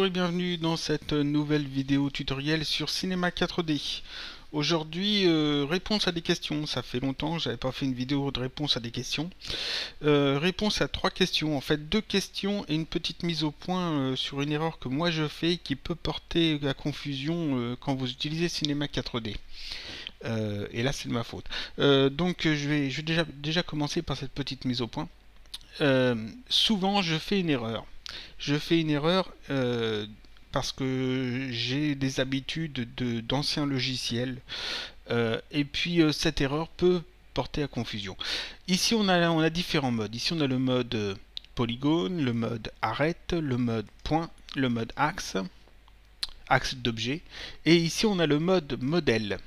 Bonjour et bienvenue dans cette nouvelle vidéo tutoriel sur Cinema 4D. Aujourd'hui, réponse à des questions. Ça fait longtemps que j'avais pas fait une vidéo de réponse à des questions. Réponse à 3 questions, en fait 2 questions et une petite mise au point sur une erreur que moi je fais qui peut porter à confusion quand vous utilisez Cinema 4D. Et là c'est de ma faute. Donc je vais déjà commencer par cette petite mise au point. Souvent je fais une erreur. Parce que j'ai des habitudes d'anciens logiciels. Et puis cette erreur peut porter à confusion. Ici on a différents modes. Ici on a le mode polygone, le mode arête, le mode point, le mode axe d'objet. Et ici on a le mode modèle.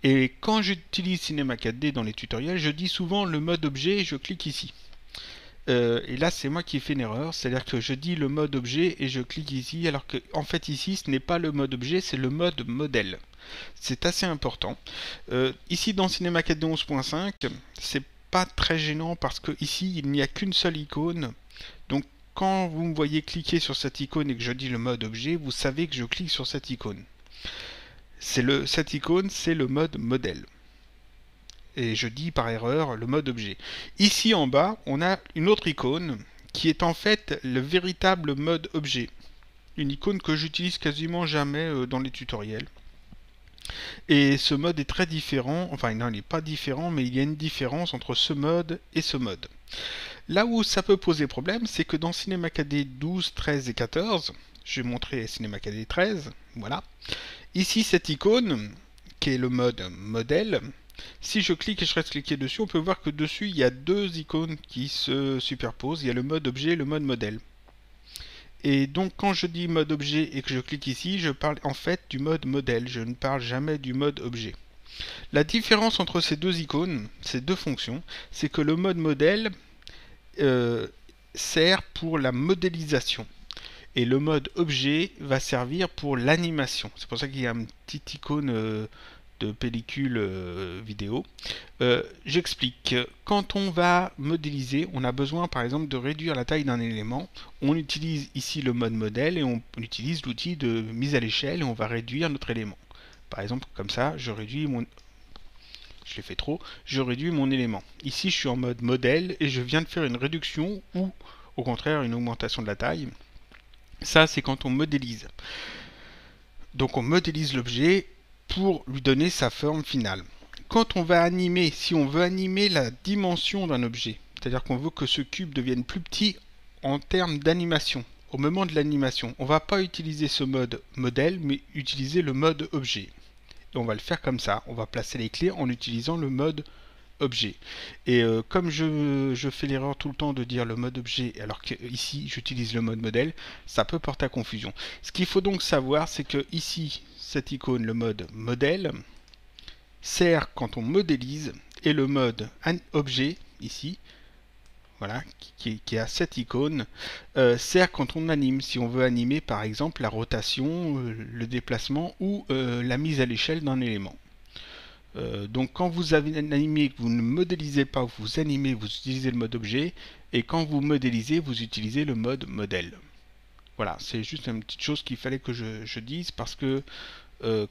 Et quand j'utilise Cinema 4D dans les tutoriels, je dis souvent le mode objet et je clique ici. Et là c'est moi qui ai fait une erreur, c'est-à-dire que je dis le mode objet et je clique ici, alors que en fait ici ce n'est pas le mode objet, c'est le mode modèle. C'est assez important. Ici dans Cinema 4D 11.5, c'est pas très gênant parce que ici il n'y a qu'une seule icône. Donc quand vous me voyez cliquer sur cette icône et que je dis le mode objet, vous savez que je clique sur cette icône. Cette icône, c'est le mode modèle. Et je dis par erreur le mode objet. Ici en bas, on a une autre icône qui est en fait le véritable mode objet. Une icône que j'utilise quasiment jamais dans les tutoriels. Et ce mode est très différent, enfin non, il n'est pas différent, mais il y a une différence entre ce mode et ce mode. Là où ça peut poser problème, c'est que dans Cinema 4D 12, 13 et 14, je vais montrer Cinema 4D 13, voilà. Ici cette icône, qui est le mode modèle, si je clique et je reste cliqué dessus, on peut voir que dessus il y a deux icônes qui se superposent. Il y a le mode objet et le mode modèle. Et donc quand je dis mode objet et que je clique ici, je parle en fait du mode modèle. Je ne parle jamais du mode objet. La différence entre ces deux icônes, ces deux fonctions, c'est que le mode modèle sert pour la modélisation. Et le mode objet va servir pour l'animation. C'est pour ça qu'il y a une petite icône de pellicule vidéo. J'explique. Quand on va modéliser, on a besoin par exemple de réduire la taille d'un élément. On utilise ici le mode modèle et on utilise l'outil de mise à l'échelle et on va réduire notre élément. Par exemple, comme ça, je réduis mon... Je l'ai fait trop. Je réduis mon élément. Ici, je suis en mode modèle et je viens de faire une réduction ou au contraire une augmentation de la taille. Ça, c'est quand on modélise. Donc on modélise l'objet pour lui donner sa forme finale. Quand on va animer, si on veut animer la dimension d'un objet, c'est-à-dire qu'on veut que ce cube devienne plus petit en termes d'animation, au moment de l'animation, on ne va pas utiliser ce mode modèle, mais utiliser le mode objet. Et on va le faire comme ça, on va placer les clés en utilisant le mode objet. Et comme je fais l'erreur tout le temps de dire le mode objet alors qu'ici j'utilise le mode modèle, ça peut porter à confusion. Ce qu'il faut donc savoir, c'est que ici, cette icône, le mode modèle, sert quand on modélise, et le mode objet, ici, voilà, qui a cette icône, sert quand on anime, si on veut animer par exemple la rotation, le déplacement ou la mise à l'échelle d'un élément. Donc quand vous avez animé, que vous ne modélisez pas, vous animez, vous utilisez le mode objet, et quand vous modélisez, vous utilisez le mode modèle. Voilà, c'est juste une petite chose qu'il fallait que je dise, parce que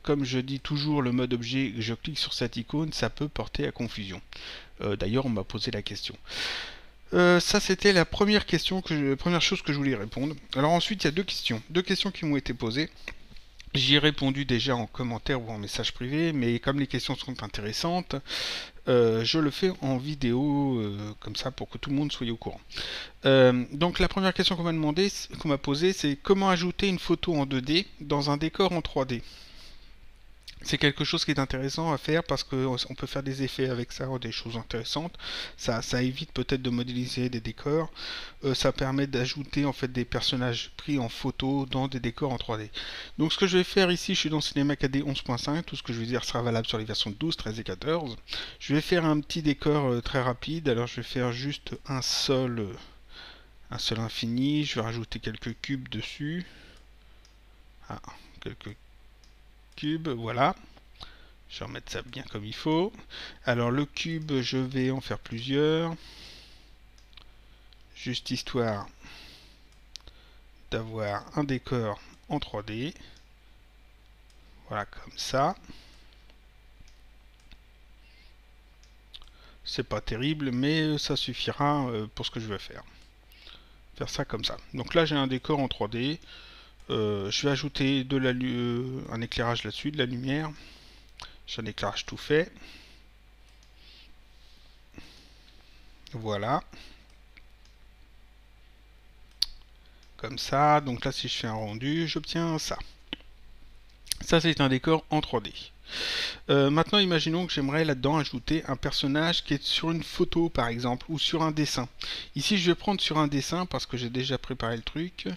comme je dis toujours le mode objet, je clique sur cette icône, ça peut porter à confusion. D'ailleurs, on m'a posé la question. Ça c'était la première question, première chose que je voulais répondre. Alors ensuite, il y a deux questions qui m'ont été posées. J'y ai répondu déjà en commentaire ou en message privé, mais comme les questions sont intéressantes, je le fais en vidéo, comme ça, pour que tout le monde soit au courant. Donc la première question qu'on m'a posée, c'est comment ajouter une photo en 2D dans un décor en 3D. C'est quelque chose qui est intéressant à faire parce qu'on peut faire des effets avec ça, des choses intéressantes. Ça évite peut-être de modéliser des décors. Ça permet d'ajouter en fait des personnages pris en photo dans des décors en 3D. Donc ce que je vais faire ici, je suis dans Cinema 4D 11.5. Tout ce que je vais dire sera valable sur les versions 12, 13 et 14. Je vais faire un petit décor très rapide. Alors je vais faire juste un seul infini. Je vais rajouter quelques cubes dessus. Ah, quelques cube, voilà. Je vais remettre ça bien comme il faut. Alors le cube, je vais en faire plusieurs. Juste histoire d'avoir un décor en 3D. Voilà, comme ça. C'est pas terrible, mais ça suffira pour ce que je veux faire. Faire ça comme ça. Donc là, j'ai un décor en 3D. Je vais ajouter un éclairage là-dessus, de la lumière. J'ai un éclairage tout fait. Voilà. Comme ça. Donc là, si je fais un rendu, j'obtiens ça. Ça, c'est un décor en 3D. Maintenant, imaginons que j'aimerais là-dedans ajouter un personnage qui est sur une photo, par exemple, ou sur un dessin. Ici, je vais prendre sur un dessin, parce que j'ai déjà préparé le truc.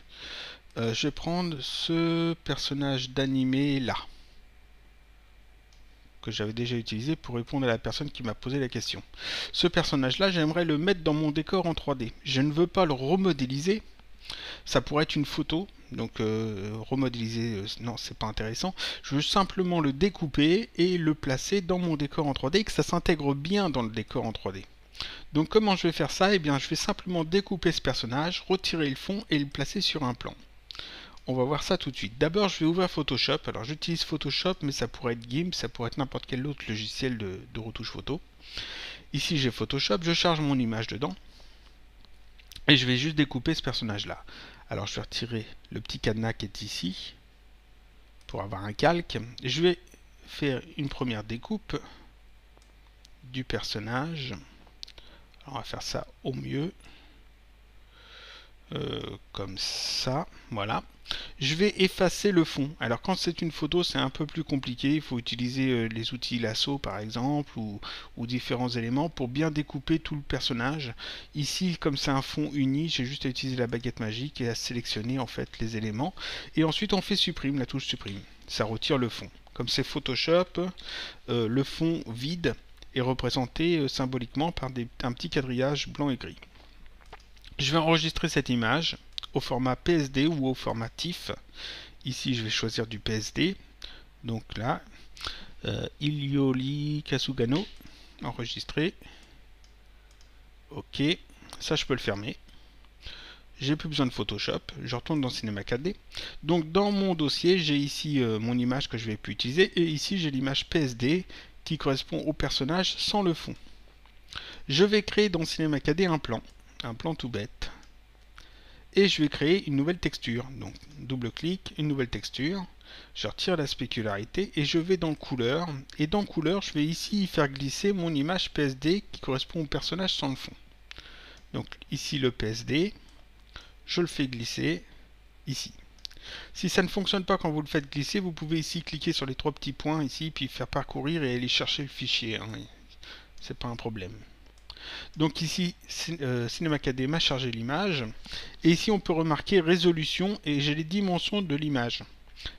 Je vais prendre ce personnage d'animé là, que j'avais déjà utilisé pour répondre à la personne qui m'a posé la question. Ce personnage-là, j'aimerais le mettre dans mon décor en 3D. Je ne veux pas le remodéliser. Ça pourrait être une photo, donc remodéliser, non, c'est pas intéressant. Je veux simplement le découper et le placer dans mon décor en 3D et que ça s'intègre bien dans le décor en 3D. Donc comment je vais faire ça? Eh bien, je vais simplement découper ce personnage, retirer le fond et le placer sur un plan. On va voir ça tout de suite. D'abord, je vais ouvrir Photoshop. Alors, j'utilise Photoshop, mais ça pourrait être GIMP, ça pourrait être n'importe quel autre logiciel de retouche photo. Ici, j'ai Photoshop, je charge mon image dedans. Et je vais juste découper ce personnage-là. Alors, je vais retirer le petit cadenas qui est ici, pour avoir un calque. Je vais faire une première découpe du personnage. Alors, on va faire ça au mieux. Comme ça, voilà. Je vais effacer le fond. Alors quand c'est une photo, c'est un peu plus compliqué. Il faut utiliser les outils lasso par exemple, ou différents éléments pour bien découper tout le personnage. Ici, comme c'est un fond uni, j'ai juste à utiliser la baguette magique et à sélectionner en fait les éléments. Et ensuite on fait supprime, la touche supprime. Ça retire le fond. Comme c'est Photoshop, le fond vide est représenté symboliquement par un petit quadrillage blanc et gris. Je vais enregistrer cette image au format PSD ou au format TIFF. Ici, je vais choisir du PSD. Donc là, Ilioli Kasugano, enregistré. Ok, ça je peux le fermer. J'ai plus besoin de Photoshop, je retourne dans Cinema 4D. Donc dans mon dossier, j'ai ici mon image que je vais plus utiliser. Et ici, j'ai l'image PSD qui correspond au personnage sans le fond. Je vais créer dans Cinema 4D un plan tout bête. Et je vais créer une nouvelle texture. Donc double-clic, une nouvelle texture. Je retire la spécularité et je vais dans couleur. Et dans couleur, je vais ici faire glisser mon image PSD qui correspond au personnage sans le fond. Donc ici le PSD, je le fais glisser ici. Si ça ne fonctionne pas quand vous le faites glisser, vous pouvez ici cliquer sur les trois petits points ici, puis faire parcourir et aller chercher le fichier. Hein. C'est pas un problème. Donc ici, Cinema 4D m'a chargé l'image. Et ici, on peut remarquer résolution et j'ai les dimensions de l'image.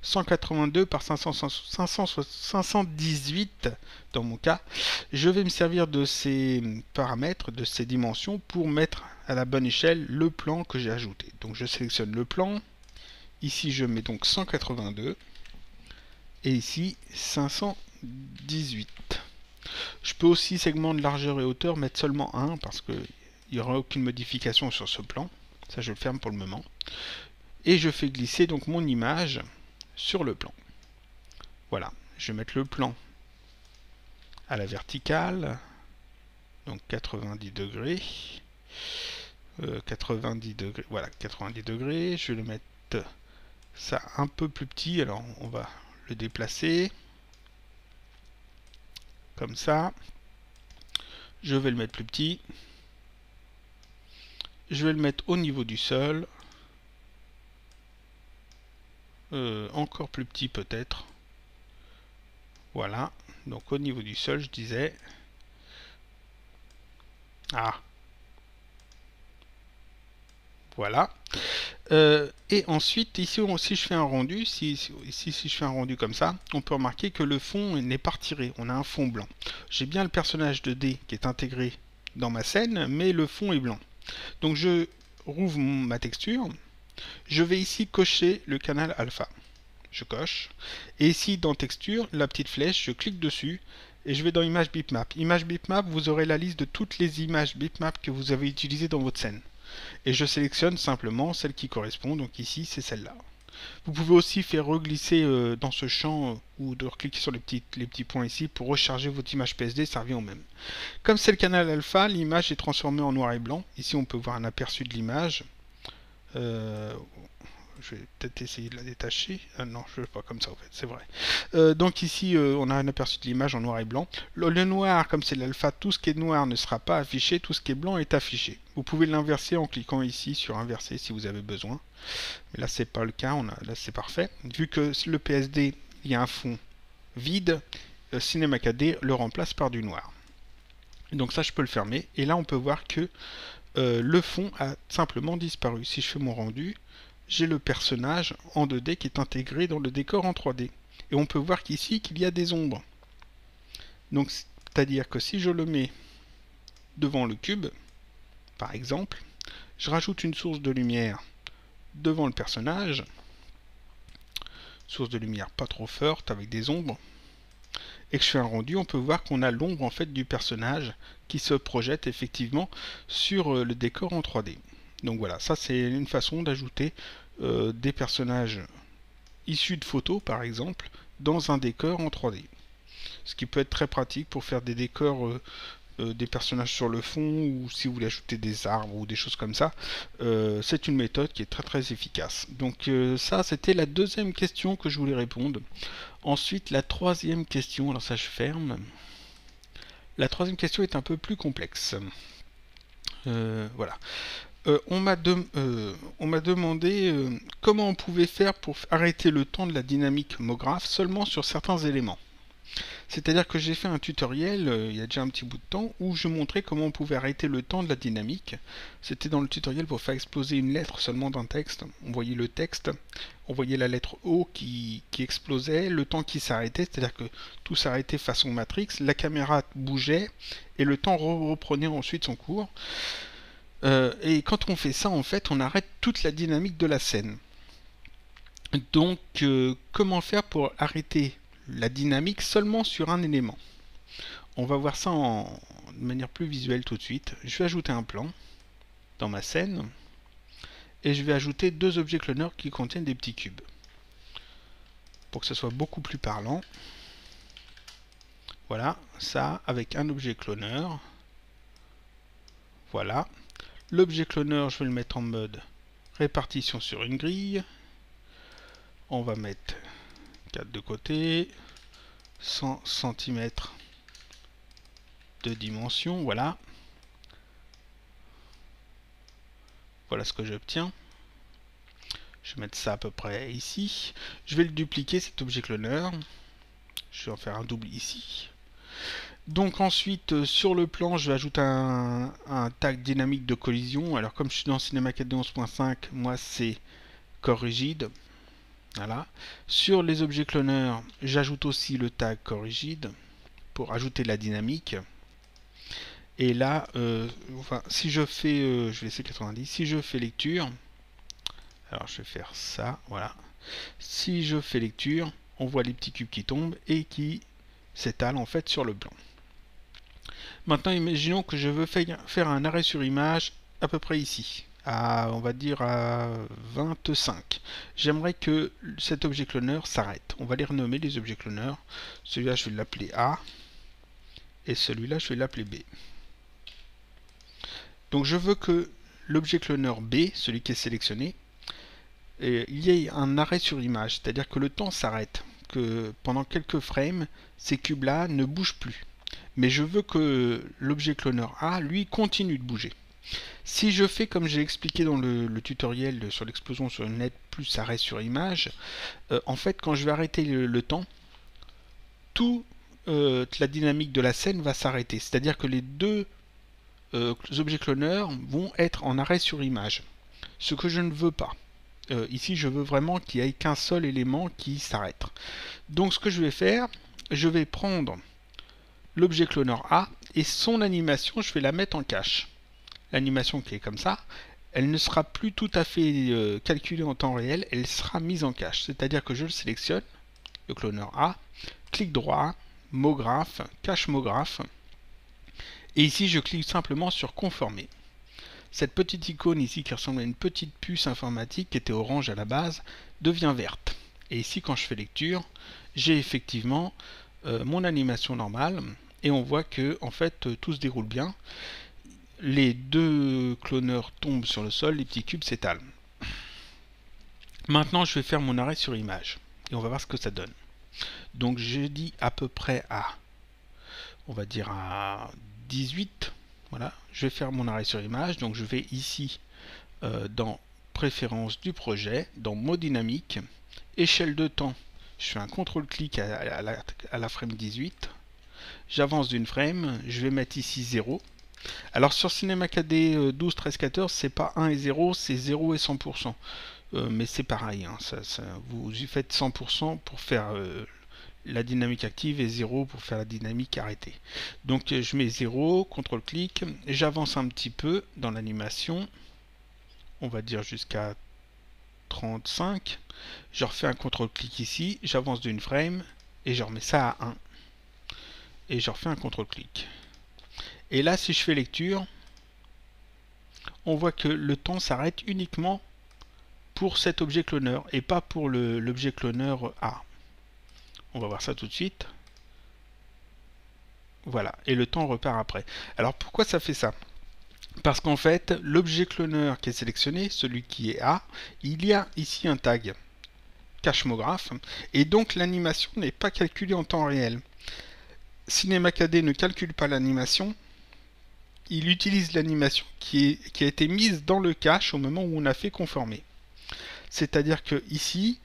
182 par 518 dans mon cas. Je vais me servir de ces paramètres, de ces dimensions pour mettre à la bonne échelle le plan que j'ai ajouté. Donc je sélectionne le plan. Ici, je mets donc 182. Et ici, 518. Je peux aussi, segment de largeur et hauteur, mettre seulement 1 parce qu'il n'y aura aucune modification sur ce plan. Ça, je le ferme pour le moment. Et je fais glisser donc mon image sur le plan. Voilà, je vais mettre le plan à la verticale. Donc 90 degrés. 90 degrés. Voilà, 90 degrés. Je vais le mettre ça un peu plus petit. Alors, on va le déplacer. Comme ça. Je vais le mettre plus petit. Je vais le mettre au niveau du sol. Encore plus petit peut-être. Voilà. Donc au niveau du sol, je disais. Ah. Voilà. Et ensuite, ici, si je fais un rendu, si je fais un rendu comme ça, on peut remarquer que le fond n'est pas retiré. On a un fond blanc. J'ai bien le personnage 2D qui est intégré dans ma scène, mais le fond est blanc. Donc je rouvre ma texture. Je vais ici cocher le canal alpha. Je coche. Et ici, dans texture, la petite flèche, je clique dessus. Et je vais dans image bitmap. Image bitmap, vous aurez la liste de toutes les images bitmap que vous avez utilisées dans votre scène. et je sélectionne simplement celle qui correspond, donc ici c'est celle-là. Vous pouvez aussi faire reglisser dans ce champ ou de cliquer sur les petits points ici pour recharger votre image PSD, ça revient au même. Comme c'est le canal alpha, l'image est transformée en noir et blanc. Ici on peut voir un aperçu de l'image. Je vais peut-être essayer de la détacher. Ah non, je ne veux pas comme ça en fait, c'est vrai. Donc ici, on a un aperçu de l'image en noir et blanc. Le noir, comme c'est l'alpha, tout ce qui est noir ne sera pas affiché, tout ce qui est blanc est affiché. Vous pouvez l'inverser en cliquant ici sur inverser si vous avez besoin. Mais là, c'est pas le cas, là c'est parfait. Vu que le PSD, il y a un fond vide, Cinema 4D le remplace par du noir. Donc ça, je peux le fermer. Et là, on peut voir que le fond a simplement disparu. Si je fais mon rendu, j'ai le personnage en 2D qui est intégré dans le décor en 3D. Et on peut voir qu'ici qu'il y a des ombres. Donc c'est-à-dire que si je le mets devant le cube, par exemple, je rajoute une source de lumière devant le personnage, source de lumière pas trop forte avec des ombres, et que je fais un rendu, on peut voir qu'on a l'ombre en fait du personnage qui se projette effectivement sur le décor en 3D. Donc voilà, ça c'est une façon d'ajouter des personnages issus de photos par exemple dans un décor en 3D. Ce qui peut être très pratique pour faire des décors, des personnages sur le fond, ou si vous voulez ajouter des arbres ou des choses comme ça. C'est une méthode qui est très efficace. Donc ça c'était la deuxième question que je voulais répondre. Ensuite la troisième question, alors ça je ferme. La troisième question est un peu plus complexe. Voilà. On m'a demandé comment on pouvait faire pour arrêter le temps de la dynamique MoGraph seulement sur certains éléments. C'est-à-dire que j'ai fait un tutoriel il y a déjà un petit bout de temps où je montrais comment on pouvait arrêter le temps de la dynamique. C'était dans le tutoriel pour faire exploser une lettre seulement d'un texte. On voyait le texte, on voyait la lettre O qui explosait, le temps qui s'arrêtait, c'est-à-dire que tout s'arrêtait façon Matrix, la caméra bougeait et le temps reprenait ensuite son cours. Et quand on fait ça, en fait, on arrête toute la dynamique de la scène. Donc, comment faire pour arrêter la dynamique seulement sur un élément? On va voir ça de manière plus visuelle tout de suite. Je vais ajouter un plan dans ma scène et je vais ajouter deux objets cloners qui contiennent des petits cubes pour que ce soit beaucoup plus parlant. Voilà, ça avec un objet cloneur. Voilà. L'objet cloneur, je vais le mettre en mode répartition sur une grille. On va mettre 4 de côté, 100 cm de dimension, voilà. Voilà ce que j'obtiens. Je vais mettre ça à peu près ici. Je vais le dupliquer, cet objet cloneur. Je vais en faire un double ici. Donc ensuite, sur le plan, je vais ajouter un tag dynamique de collision. Alors comme je suis dans Cinema 4D 11.5, moi c'est corps rigide. Voilà. Sur les objets cloneurs, j'ajoute aussi le tag corps rigide pour ajouter de la dynamique. Et là, enfin, si je fais, je vais essayer 90, si je fais lecture, alors je vais faire ça, voilà. Si je fais lecture, on voit les petits cubes qui tombent et qui s'étalent en fait sur le blanc. Maintenant, imaginons que je veux faire un arrêt sur image à peu près ici, on va dire à 25. J'aimerais que cet objet cloneur s'arrête. On va les renommer les objets cloneurs. Celui-là, je vais l'appeler A. Et celui-là, je vais l'appeler B. Donc je veux que l'objet cloneur B, celui qui est sélectionné, il y ait un arrêt sur image. C'est-à-dire que le temps s'arrête. Que pendant quelques frames, ces cubes-là ne bougent plus. Mais je veux que l'objet cloneur A, lui, continue de bouger. Si je fais comme j'ai expliqué dans le tutoriel sur l'explosion sur une lettre plus arrêt sur image, en fait quand je vais arrêter le temps, toute la dynamique de la scène va s'arrêter. C'est-à-dire que les deux objets cloneurs vont être en arrêt sur image. Ce que je ne veux pas. Ici je veux vraiment qu'il n'y ait qu'un seul élément qui s'arrête. Donc ce que je vais faire, je vais prendre l'objet cloneur A et son animation, je vais la mettre en cache. L'animation qui est comme ça, elle ne sera plus tout à fait calculée en temps réel, elle sera mise en cache. C'est-à-dire que je le sélectionne, le cloneur A, clic droit, MoGraph, cache MoGraph, et ici je clique simplement sur conformer. cette petite icône ici qui ressemble à une petite puce informatique qui était orange à la base devient verte. Et ici, quand je fais lecture, j'ai effectivement mon animation normale et on voit que en fait tout se déroule bien. Les deux cloneurs tombent sur le sol, les petits cubes s'étalent. Maintenant, je vais faire mon arrêt sur image et on va voir ce que ça donne. Donc, j'ai dit à peu près à, on va dire à 18. Voilà, je vais faire mon arrêt sur image. Donc, je vais ici dans préférences du projet, dans mode dynamique, échelle de temps. Je fais un contrôle-clic à la frame 18. J'avance d'une frame, je vais mettre ici 0. Alors sur Cinema 4D 12, 13, 14, c'est pas 1 et 0, c'est 0 et 100%. Mais c'est pareil, hein, vous faites 100% pour faire la dynamique active et 0 pour faire la dynamique arrêtée. Donc je mets 0, contrôle-clic, j'avance un petit peu dans l'animation, on va dire jusqu'à 35. Je refais un contrôle-clic ici, j'avance d'une frame et je remets ça à 1. Et je refais un contrôle-clic. Et là, si je fais lecture, on voit que le temps s'arrête uniquement pour cet objet cloneur et pas pour l'objet cloneur A. On va voir ça tout de suite. Voilà, et le temps repart après. Alors pourquoi ça fait ça? Parce qu'en fait, l'objet cloneur qui est sélectionné, celui qui est A, il y a ici un tag cachemographe, et donc l'animation n'est pas calculée en temps réel. Cinema 4D ne calcule pas l'animation, il utilise l'animation qui a été mise dans le cache au moment où on a fait conformer. C'est-à-dire que ici,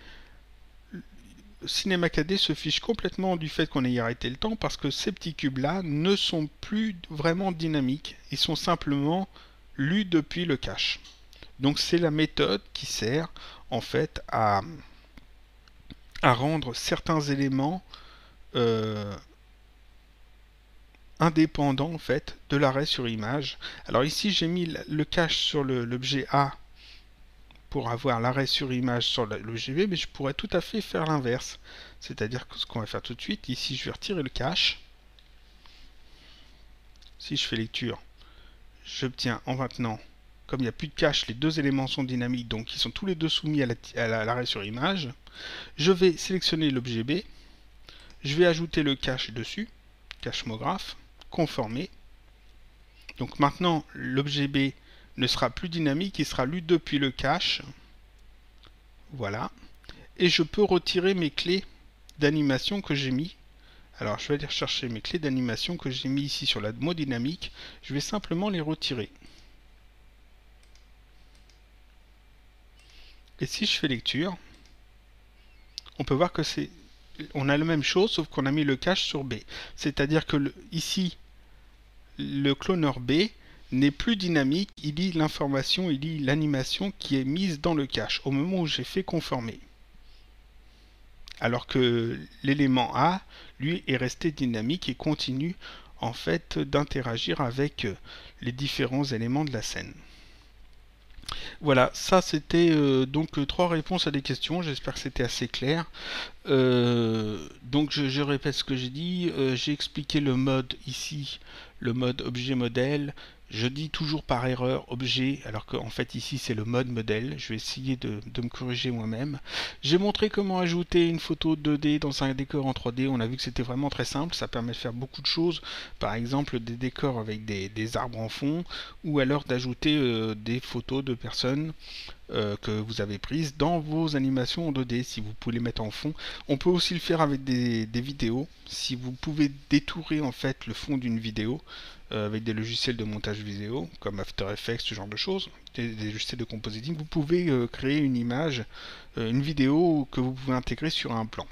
Cinema 4D se fiche complètement du fait qu'on ait arrêté le temps parce que ces petits cubes-là ne sont plus vraiment dynamiques, ils sont simplement lus depuis le cache. Donc c'est la méthode qui sert en fait à rendre certains éléments indépendant en fait de l'arrêt sur image. Alors ici j'ai mis le cache sur l'objet A pour avoir l'arrêt sur image sur l'objet B, mais je pourrais tout à fait faire l'inverse. C'est-à-dire que ce qu'on va faire tout de suite, ici je vais retirer le cache. Si je fais lecture, j'obtiens en maintenant, comme il n'y a plus de cache, les deux éléments sont dynamiques, donc ils sont tous les deux soumis à l'arrêt sur image. Je vais sélectionner l'objet B, je vais ajouter le cache dessus, cachemographe, conformer. Donc maintenant, l'objet B ne sera plus dynamique, il sera lu depuis le cache. Voilà. Et je peux retirer mes clés d'animation que j'ai mis. Alors je vais aller chercher mes clés d'animation que j'ai mis ici sur la mode dynamique. Je vais simplement les retirer. Et si je fais lecture, on peut voir que on a la même chose, sauf qu'on a mis le cache sur B. C'est-à-dire que ici, le cloneur B n'est plus dynamique, il lit l'information, il lit l'animation qui est mise dans le cache au moment où j'ai fait conformer. Alors que l'élément A, lui, est resté dynamique et continue en fait d'interagir avec les différents éléments de la scène. Voilà, ça c'était donc 3 réponses à des questions, j'espère que c'était assez clair. Donc je répète ce que j'ai dit, j'ai expliqué le mode ici, le mode objet modèle. Je dis toujours par erreur objet, alors qu'en fait ici c'est le mode modèle. Je vais essayer de me corriger moi-même. J'ai montré comment ajouter une photo 2D dans un décor en 3D. On a vu que c'était vraiment très simple, ça permet de faire beaucoup de choses. Par exemple des décors avec des arbres en fond, ou alors d'ajouter des photos de personnes que vous avez prises dans vos animations en 2D, si vous pouvez les mettre en fond. On peut aussi le faire avec des vidéos, si vous pouvez détourer en fait le fond d'une vidéo avec des logiciels de montage vidéo comme After Effects, ce genre de choses, des logiciels de compositing, vous pouvez créer une image, une vidéo que vous pouvez intégrer sur un plan.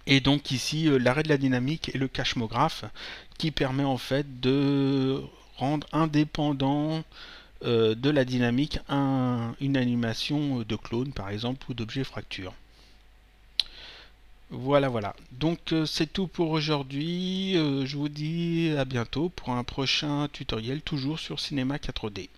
Et donc ici l'arrêt de la dynamique et le cachemographe qui permet en fait de rendre indépendant de la dynamique une animation de clone par exemple ou d'objet fracture. Voilà. Donc c'est tout pour aujourd'hui. Je vous dis à bientôt pour un prochain tutoriel toujours sur Cinema 4D.